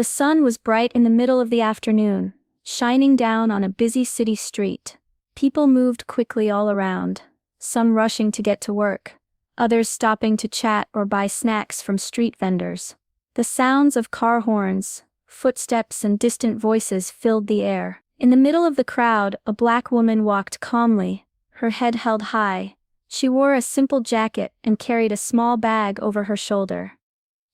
The sun was bright in the middle of the afternoon, shining down on a busy city street. People moved quickly all around, some rushing to get to work, others stopping to chat or buy snacks from street vendors. The sounds of car horns, footsteps and distant voices filled the air. In the middle of the crowd, a black woman walked calmly, her head held high. She wore a simple jacket and carried a small bag over her shoulder.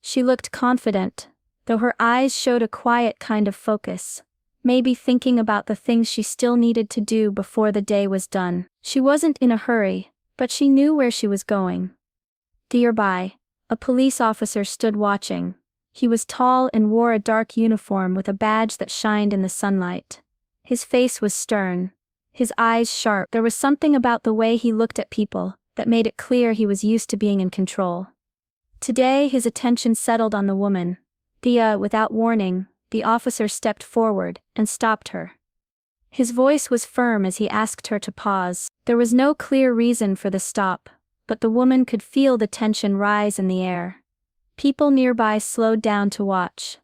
She looked confident, though her eyes showed a quiet kind of focus, maybe thinking about the things she still needed to do before the day was done. She wasn't in a hurry, but she knew where she was going. Nearby, a police officer stood watching. He was tall and wore a dark uniform with a badge that shined in the sunlight. His face was stern, his eyes sharp. There was something about the way he looked at people that made it clear he was used to being in control. Today his attention settled on the woman. Without warning, the officer stepped forward and stopped her. His voice was firm as he asked her to pause. There was no clear reason for the stop, but the woman could feel the tension rise in the air. People nearby slowed down to watch.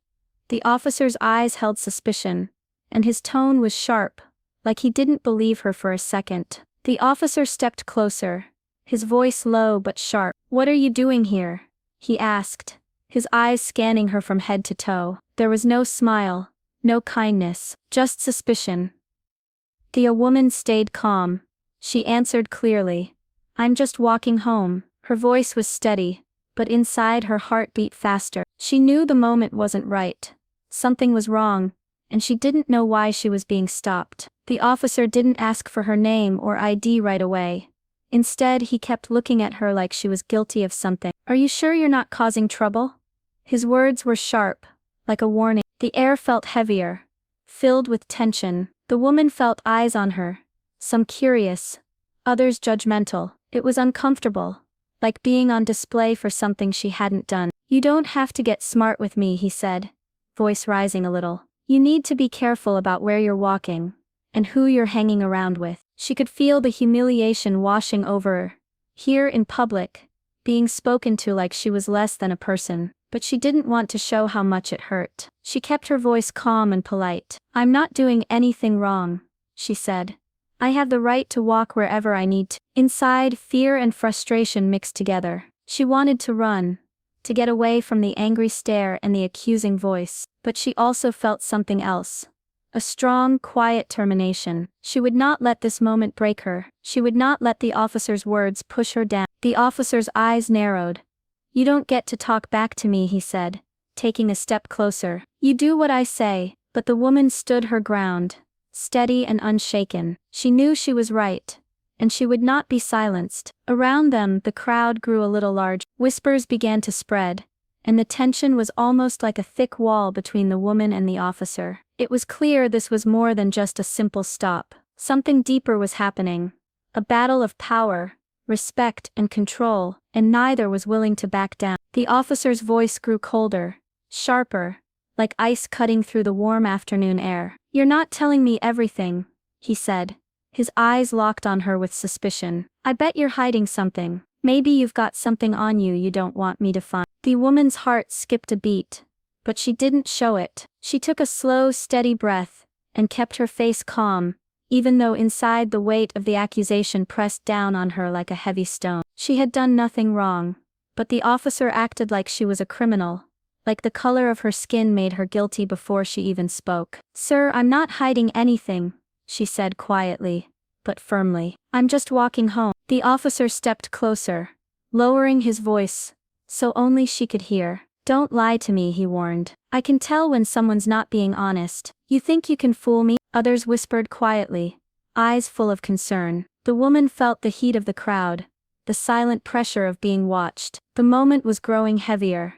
The officer's eyes held suspicion, and his tone was sharp, like he didn't believe her for a second. The officer stepped closer, his voice low but sharp. "What are you doing here?" he asked, his eyes scanning her from head to toe. There was no smile, no kindness, just suspicion. The woman stayed calm. She answered clearly, "I'm just walking home." Her voice was steady, but inside her heart beat faster. She knew the moment wasn't right. Something was wrong, and she didn't know why she was being stopped. The officer didn't ask for her name or ID right away. Instead, he kept looking at her like she was guilty of something. "Are you sure you're not causing trouble?" His words were sharp, like a warning. The air felt heavier, filled with tension. The woman felt eyes on her, some curious, others judgmental. It was uncomfortable, like being on display for something she hadn't done. "You don't have to get smart with me," he said, voice rising a little. "You need to be careful about where you're walking, and who you're hanging around with." She could feel the humiliation washing over her. Here in public, being spoken to like she was less than a person, but she didn't want to show how much it hurt. She kept her voice calm and polite. "I'm not doing anything wrong," she said. "I have the right to walk wherever I need to." Inside, fear and frustration mixed together. She wanted to run, to get away from the angry stare and the accusing voice, but she also felt something else. A strong, quiet determination. She would not let this moment break her. She would not let the officer's words push her down. The officer's eyes narrowed. "You don't get to talk back to me," he said, taking a step closer. "You do what I say." But the woman stood her ground, steady and unshaken. She knew she was right, and she would not be silenced. Around them, the crowd grew a little large. Whispers began to spread, and the tension was almost like a thick wall between the woman and the officer. It was clear this was more than just a simple stop. Something deeper was happening. A battle of power, respect and control, and neither was willing to back down. The officer's voice grew colder, sharper, like ice cutting through the warm afternoon air. "You're not telling me everything," he said, his eyes locked on her with suspicion. "I bet you're hiding something. Maybe you've got something on you don't want me to find." The woman's heart skipped a beat, but she didn't show it. She took a slow, steady breath, and kept her face calm, even though inside the weight of the accusation pressed down on her like a heavy stone. She had done nothing wrong, but the officer acted like she was a criminal, like the color of her skin made her guilty before she even spoke. "Sir, I'm not hiding anything," she said quietly, but firmly. "I'm just walking home." The officer stepped closer, lowering his voice, so only she could hear. "Don't lie to me," he warned. "I can tell when someone's not being honest." "You think you can fool me?" Others whispered quietly, eyes full of concern. The woman felt the heat of the crowd, the silent pressure of being watched. The moment was growing heavier,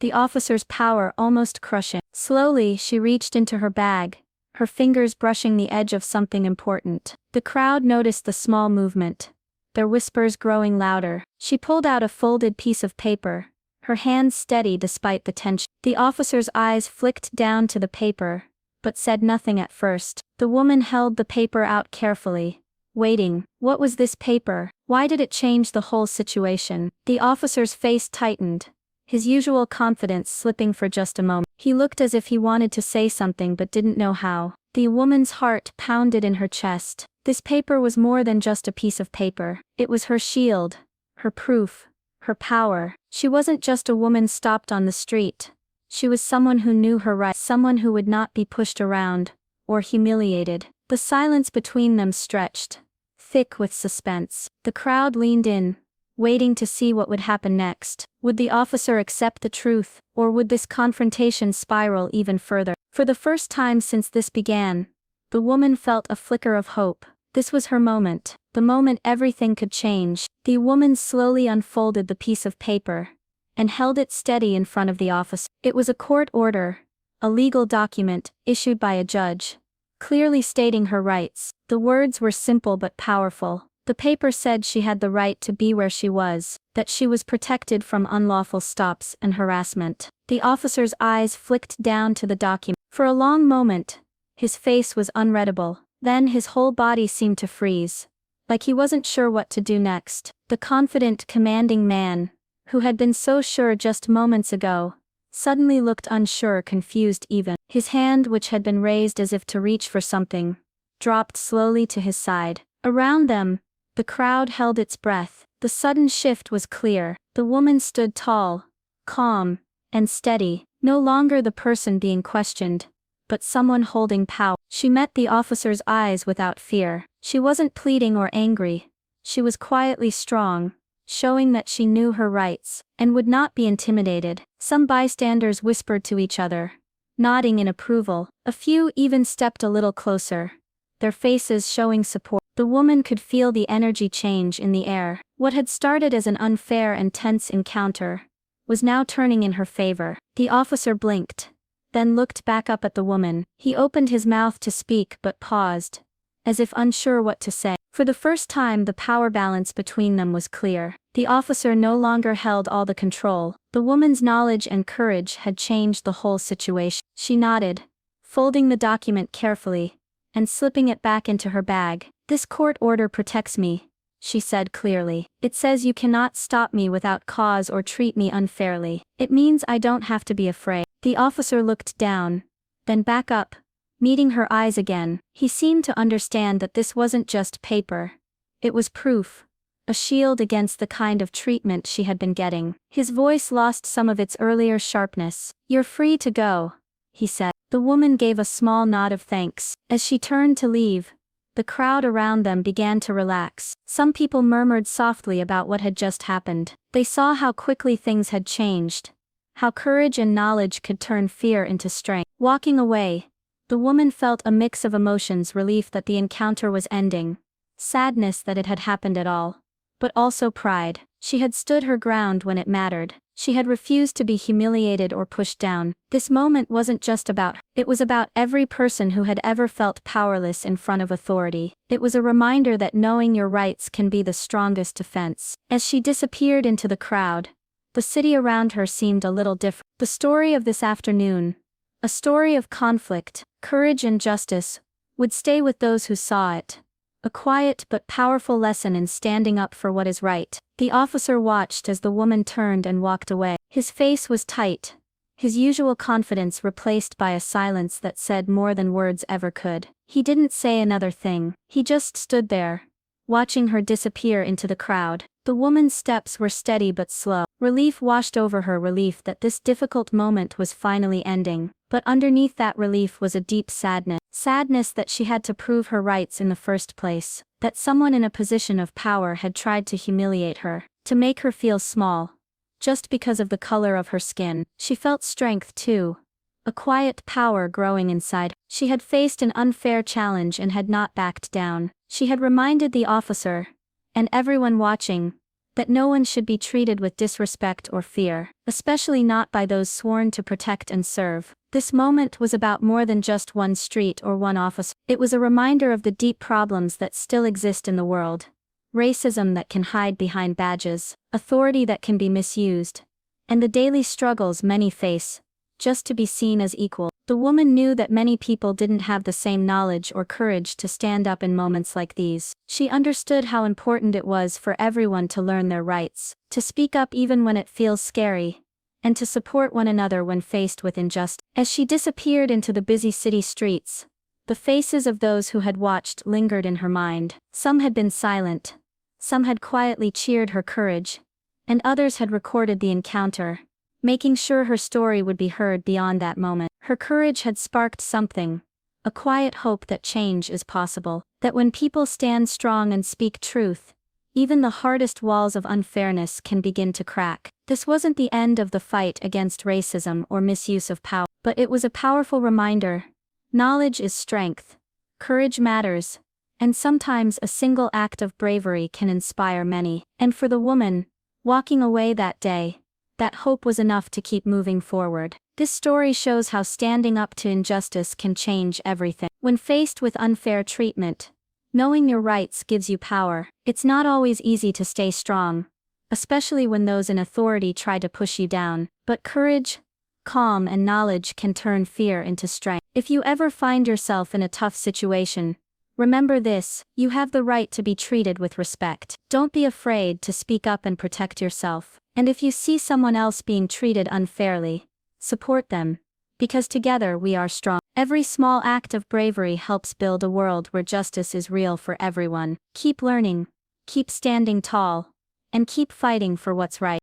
the officer's power almost crushing. Slowly, she reached into her bag, her fingers brushing the edge of something important. The crowd noticed the small movement, their whispers growing louder. She pulled out a folded piece of paper, her hands steady despite the tension. The officer's eyes flicked down to the paper, but said nothing at first. The woman held the paper out carefully, waiting. What was this paper? Why did it change the whole situation? The officer's face tightened, his usual confidence slipping for just a moment. He looked as if he wanted to say something but didn't know how. The woman's heart pounded in her chest. This paper was more than just a piece of paper. It was her shield, her proof, her power. She wasn't just a woman stopped on the street. She was someone who knew her rights, someone who would not be pushed around or humiliated. The silence between them stretched, thick with suspense. The crowd leaned in, waiting to see what would happen next. Would the officer accept the truth, or would this confrontation spiral even further? For the first time since this began, the woman felt a flicker of hope. This was her moment, the moment everything could change. The woman slowly unfolded the piece of paper and held it steady in front of the officer. It was a court order, a legal document issued by a judge, clearly stating her rights. The words were simple but powerful. The paper said she had the right to be where she was, that she was protected from unlawful stops and harassment. The officer's eyes flicked down to the document. For a long moment, his face was unreadable. Then his whole body seemed to freeze, like he wasn't sure what to do next. The confident, commanding man, who had been so sure just moments ago, suddenly looked unsure, confused even. His hand, which had been raised as if to reach for something, dropped slowly to his side. Around them, the crowd held its breath. The sudden shift was clear. The woman stood tall, calm, and steady, no longer the person being questioned, but someone holding power. She met the officer's eyes without fear. She wasn't pleading or angry. She was quietly strong, showing that she knew her rights, and would not be intimidated. Some bystanders whispered to each other, nodding in approval. A few even stepped a little closer, their faces showing support. The woman could feel the energy change in the air. What had started as an unfair and tense encounter was now turning in her favor. The officer blinked, then looked back up at the woman. He opened his mouth to speak but paused, as if unsure what to say. For the first time, the power balance between them was clear. The officer no longer held all the control. The woman's knowledge and courage had changed the whole situation. She nodded, folding the document carefully and slipping it back into her bag. "This court order protects me," she said clearly. "It says you cannot stop me without cause or treat me unfairly. It means I don't have to be afraid." The officer looked down, then back up, meeting her eyes again. He seemed to understand that this wasn't just paper. It was proof, a shield against the kind of treatment she had been getting. His voice lost some of its earlier sharpness. "You're free to go," he said. The woman gave a small nod of thanks. As she turned to leave, the crowd around them began to relax. Some people murmured softly about what had just happened. They saw how quickly things had changed, how courage and knowledge could turn fear into strength. Walking away, the woman felt a mix of emotions: relief that the encounter was ending, sadness that it had happened at all, but also pride. She had stood her ground when it mattered. She had refused to be humiliated or pushed down. This moment wasn't just about her. It was about every person who had ever felt powerless in front of authority. It was a reminder that knowing your rights can be the strongest defense. As she disappeared into the crowd, the city around her seemed a little different. The story of this afternoon, a story of conflict, courage and justice, would stay with those who saw it. A quiet but powerful lesson in standing up for what is right. The officer watched as the woman turned and walked away. His face was tight, his usual confidence replaced by a silence that said more than words ever could. He didn't say another thing. He just stood there, watching her disappear into the crowd. The woman's steps were steady but slow. Relief washed over her, relief that this difficult moment was finally ending. But underneath that relief was a deep sadness. Sadness that she had to prove her rights in the first place. That someone in a position of power had tried to humiliate her, to make her feel small, just because of the color of her skin. She felt strength too, a quiet power growing inside. She had faced an unfair challenge and had not backed down. She had reminded the officer, and everyone watching, that no one should be treated with disrespect or fear, especially not by those sworn to protect and serve. This moment was about more than just one street or one officer. It was a reminder of the deep problems that still exist in the world. Racism that can hide behind badges, authority that can be misused, and the daily struggles many face, just to be seen as equal. The woman knew that many people didn't have the same knowledge or courage to stand up in moments like these. She understood how important it was for everyone to learn their rights, to speak up even when it feels scary, and to support one another when faced with injustice. As she disappeared into the busy city streets, the faces of those who had watched lingered in her mind. Some had been silent, some had quietly cheered her courage, and others had recorded the encounter, making sure her story would be heard beyond that moment. Her courage had sparked something, a quiet hope that change is possible, that when people stand strong and speak truth, even the hardest walls of unfairness can begin to crack. This wasn't the end of the fight against racism or misuse of power, but it was a powerful reminder. Knowledge is strength, courage matters, and sometimes a single act of bravery can inspire many. And for the woman, walking away that day, that hope was enough to keep moving forward. This story shows how standing up to injustice can change everything. When faced with unfair treatment, knowing your rights gives you power. It's not always easy to stay strong, especially when those in authority try to push you down, but courage, calm, and knowledge can turn fear into strength. If you ever find yourself in a tough situation, remember this: you have the right to be treated with respect. Don't be afraid to speak up and protect yourself. And if you see someone else being treated unfairly, support them, because together we are strong. Every small act of bravery helps build a world where justice is real for everyone. Keep learning, keep standing tall, and keep fighting for what's right.